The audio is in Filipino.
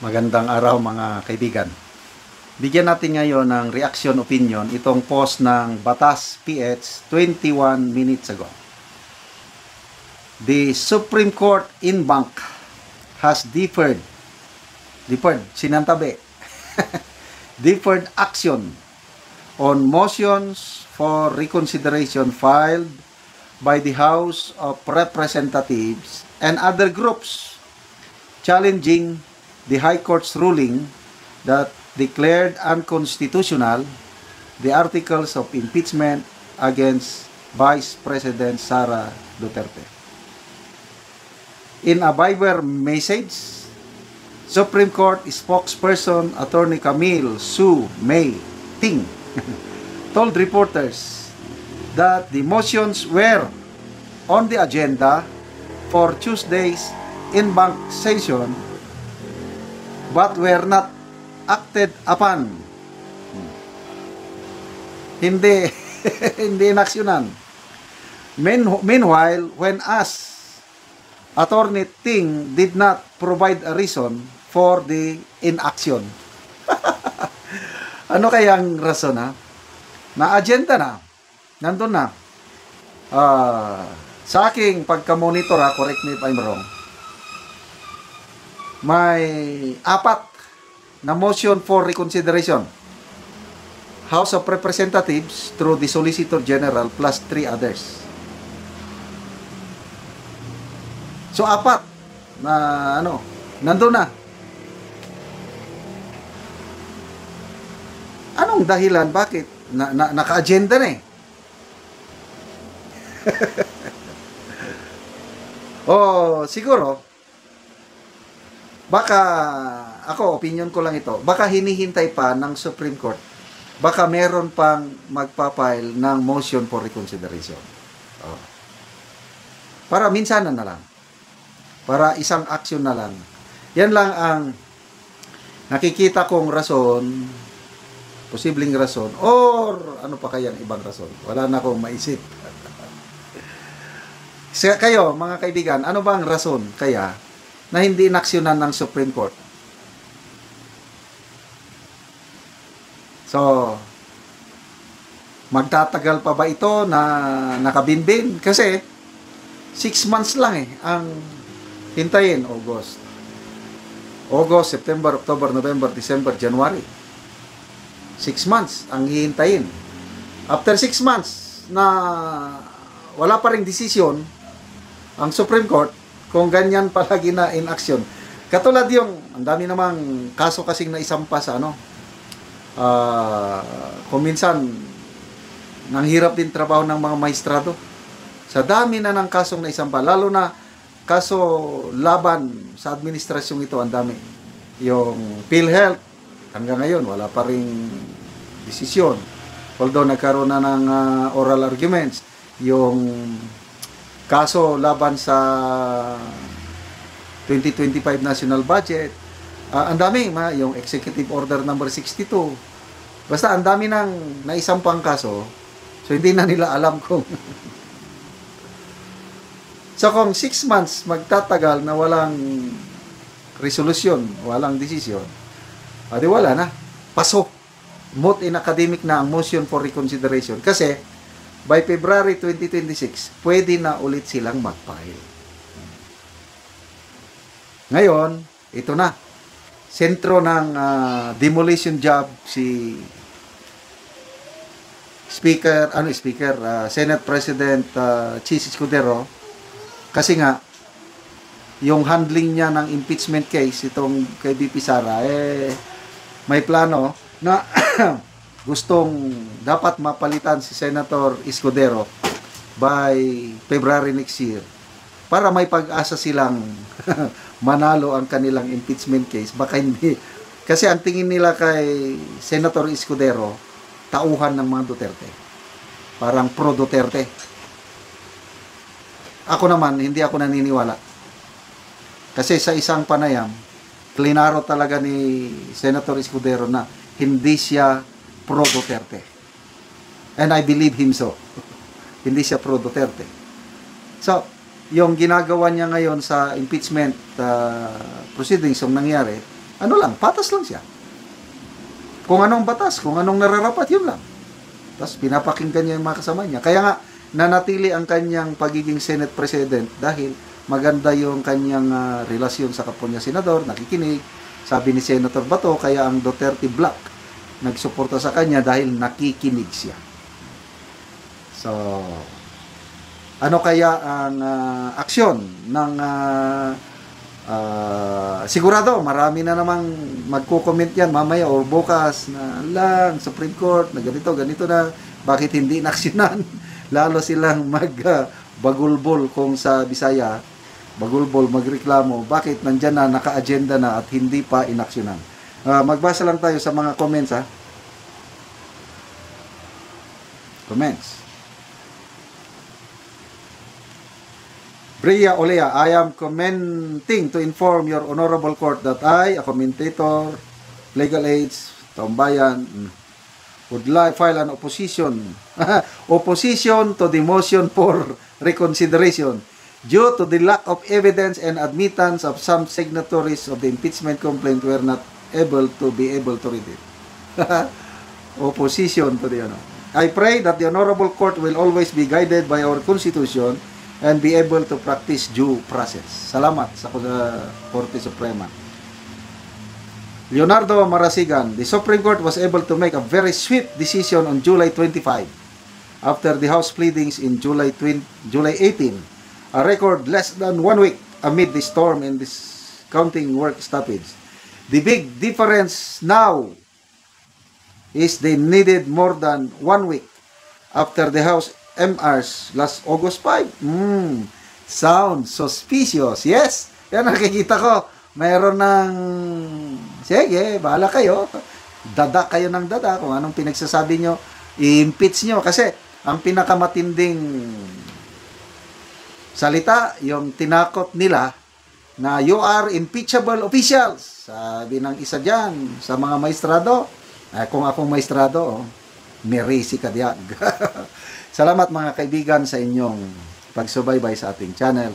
Magandang araw mga kaibigan. Bigyan natin ngayon ng reaction opinion itong post ng Batas PH 21 minutes ago. The Supreme Court in bank has deferred sinantabi, deferred action on motions for reconsideration filed by the House of Representatives and other groups challenging the High Court's ruling that declared unconstitutional the articles of impeachment against Vice President Sara Duterte. In a Viber message, Supreme Court spokesperson Attorney Camille Sue May Ting told reporters that the motions were on the agenda for Tuesday's in-bank session but were not acted upon. Hindi inaksyonan. Meanwhile, when asked, Attorney Ting did not provide a reason for the inaction. Ano kayang rason, ha? Na-agenda na. Nandun na. Sa aking pagka-monitor, correct me if I'm wrong, may 4 na motion for reconsideration. House of Representatives through the Solicitor General plus 3 others. So 4 na nandun na. Anong dahilan? Bakit? Naka-agenda na eh. Siguro baka, opinion ko lang ito, baka hinihintay pa ng Supreme Court. Baka meron pang magpapile ng motion for reconsideration. Para minsanan na lang. Para isang action na lang. Yan lang ang nakikita kong rason, posibleng rason, or ano pa kayang ibang rason. Wala na akong maisip. Kayo, mga kaibigan, ano bang rason kaya na hindi inaksyonan ng Supreme Court? So, magtatagal pa ba ito na nakabinbin? Kasi 6 months lang ang hintayin. August, September, October, November, December, January. 6 months ang hihintayin. After 6 months na wala pa ring desisyon ang Supreme Court, kung ganyan palagi na in action. Katulad yung, ang dami namang kaso kasing naisampa sa kung minsan, nang hirap din trabaho ng mga maestrado. Sa dami na ng kasong naisampa, lalo na kaso laban sa administrasyong ito, ang dami. Yung PhilHealth, hanggang ngayon, wala pa ring desisyon. Although nagkaroon na ng oral arguments, yung kaso laban sa 2025 national budget, ang dami, yung executive order number 62. Basta ang dami nang naisampang kaso, so hindi na nila alam kung so kung 6 months magtatagal na walang resolusyon, walang desisyon, di wala na, pasok, moot in academic na ang motion for reconsideration kasi by February 2026, pwede na ulit silang mag-file. Ngayon, ito na. Sentro ng demolition job si Senate President Chis Escudero, kasi nga yung handling niya ng impeachment case itong kay VP Sara, may plano na gustong dapat mapalitan si Senator Escudero by February next year para may pag-asa silang manalo ang kanilang impeachment case. Baka hindi. Kasi ang tingin nila kay Senator Escudero, tauhan ng mga Duterte. Parang pro-Duterte. Ako naman, hindi ako naniniwala. Kasi sa isang panayam, klinaro talaga ni Senator Escudero na hindi siya pro-Duterte. And I believe him so. Hindi siya pro-Duterte. So, yung ginagawa niya ngayon sa impeachment proceedings yung nangyari, ano lang, patas lang siya. Kung anong batas, kung anong nararapat, yun lang. Tapos pinapakinggan niya yung mga kasama niya. Kaya nga, nanatili ang kanyang pagiging Senate President dahil maganda yung kanyang relasyon sa kapwa niya senador, nakikinig. Sabi ni Senator Bato, kaya ang Duterte Black nagsuporta sa kanya dahil nakikinig siya. So, ano kaya ang aksyon ng sigurado, marami na namang magko-comment yan mamaya o bukas na lang, Supreme Court, na ganito na, bakit hindi inaksyonan? Lalo silang bagulbol kung sa Bisaya, bagulbol, magreklamo, bakit nandyan na, naka-agenda na at hindi pa inaksyonan. Magbasa lang tayo sa mga comments, ha? Comments. Bria Olea, I am commenting to inform your honorable court that I, a commentator, legal aids, Taumbayan, would file an opposition to the motion for reconsideration due to the lack of evidence and admittance of some signatories of the impeachment complaint were not able to read it. Opposition to the I pray that the honorable court will always be guided by our constitution and be able to practice due process. Salamat sa Korte Suprema. Leonardo Marasigan, the Supreme Court was able to make a very swift decision on July 25 after the House pleadings in July 18, a record less than 1 week amid the storm and this counting work stoppage. The big difference now is they needed more than 1 week after the House MRs last August 5. Sounds suspicious. Yes, yan nakikita ko. Mayroon ng, sige, bahala kayo. Dada kayo ng dada. Kung anong pinagsasabi nyo, i-impeach nyo. Kasi, ang pinakamatinding salita, yung tinakot nila na you are impeachable officials. Sabi ng isa dyan sa mga maestrado. Kung akong maestrado, merisi ka diag. Salamat mga kaibigan sa inyong pagsubaybay sa ating channel.